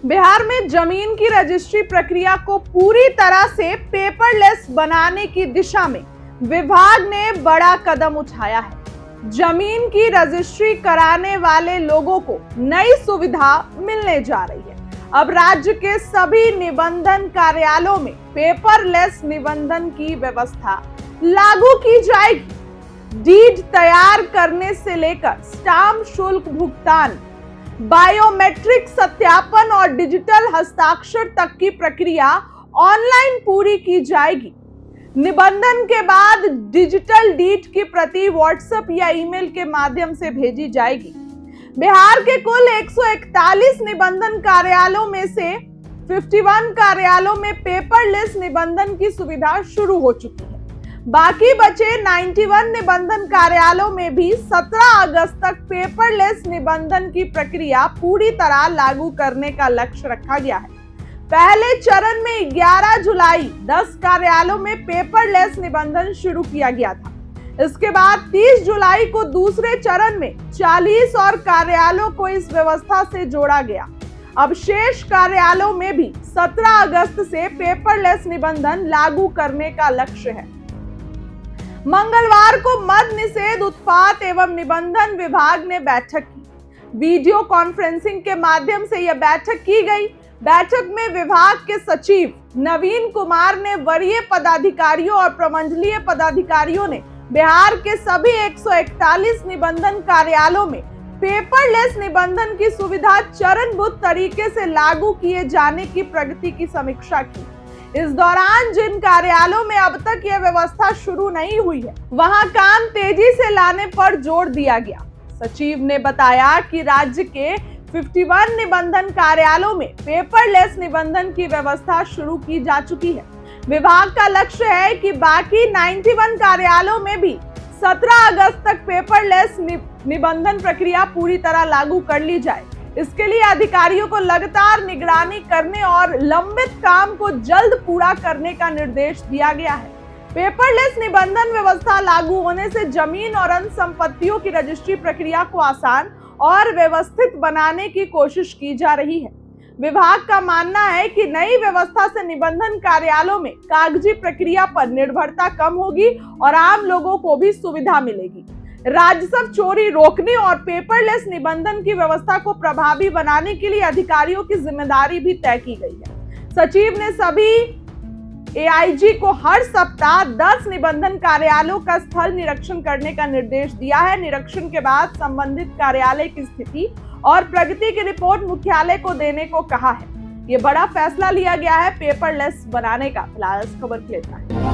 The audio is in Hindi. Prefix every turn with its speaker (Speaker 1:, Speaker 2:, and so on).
Speaker 1: बिहार में जमीन की रजिस्ट्री प्रक्रिया को पूरी तरह से पेपरलेस बनाने की दिशा में विभाग ने बड़ा कदम उठाया है। जमीन की रजिस्ट्री कराने वाले लोगों को नई सुविधा मिलने जा रही है। अब राज्य के सभी निबंधन कार्यालयों में पेपरलेस निबंधन की व्यवस्था लागू की जाएगी। डीड तैयार करने से लेकर स्टाम्प शुल्क भुगतान, बायोमेट्रिक सत्यापन और डिजिटल हस्ताक्षर तक की प्रक्रिया ऑनलाइन पूरी की जाएगी। निबंधन के बाद डिजिटल डीड की प्रति व्हाट्सएप या ईमेल के माध्यम से भेजी जाएगी। बिहार के कुल 141 निबंधन कार्यालयों में से 51 कार्यालयों में पेपरलेस निबंधन की सुविधा शुरू हो चुकी है। बाकी बचे 91 निबंधन कार्यालयों में भी 17 अगस्त तक पेपरलेस निबंधन की प्रक्रिया पूरी तरह लागू करने का लक्ष्य रखा गया है। पहले चरण में 11 जुलाई 10 कार्यालयों में पेपरलेस निबंधन शुरू किया गया था। इसके बाद 30 जुलाई को दूसरे चरण में 40 और कार्यालयों को इस व्यवस्था से जोड़ा गया। अब शेष कार्यालयों में भी 17 अगस्त से पेपरलेस निबंधन लागू करने का लक्ष्य है। मंगलवार को मद्य निषेध उत्पाद एवं निबंधन विभाग ने बैठक की। वीडियो कॉन्फ्रेंसिंग के माध्यम से यह बैठक की गई। बैठक में विभाग के सचिव नवीन कुमार ने वरीय पदाधिकारियों और प्रमंडलीय पदाधिकारियों ने बिहार के सभी 141 निबंधन कार्यालयों में पेपरलेस निबंधन की सुविधा चरणबद्ध तरीके से लागू किए जाने की प्रगति की समीक्षा की। इस दौरान जिन कार्यालयों में अब तक यह व्यवस्था शुरू नहीं हुई है, वहां काम तेजी से लाने पर जोर दिया गया। सचिव ने बताया कि राज्य के 51 निबंधन कार्यालयों में पेपरलेस निबंधन की व्यवस्था शुरू की जा चुकी है। विभाग का लक्ष्य है कि बाकी 91 कार्यालयों में भी 17 अगस्त तक पेपरलेस निबंधन प्रक्रिया पूरी तरह लागू कर ली जाए। इसके लिए अधिकारियों को लगातार निगरानी करने और लंबित काम को जल्द पूरा करने का निर्देश दिया गया है। पेपरलेस निबंधन व्यवस्था लागू होने से जमीन और अन्य संपत्तियों की रजिस्ट्री प्रक्रिया को आसान और व्यवस्थित बनाने की कोशिश की जा रही है। विभाग का मानना है कि नई व्यवस्था से निबंधन कार्यालयों में कागजी प्रक्रिया पर निर्भरता कम होगी और आम लोगों को भी सुविधा मिलेगी। राजस्व चोरी रोकने और पेपरलेस निबंधन की व्यवस्था को प्रभावी बनाने के लिए अधिकारियों की जिम्मेदारी भी तय की गई है। सचिव ने सभी एआईजी को हर सप्ताह 10 निबंधन कार्यालयों का स्थल निरीक्षण करने का निर्देश दिया है। निरीक्षण के बाद संबंधित कार्यालय की स्थिति और प्रगति की रिपोर्ट मुख्यालय को देने को कहा है। ये बड़ा फैसला लिया गया है पेपरलेस बनाने का। फिलहाल इस खबर के लिए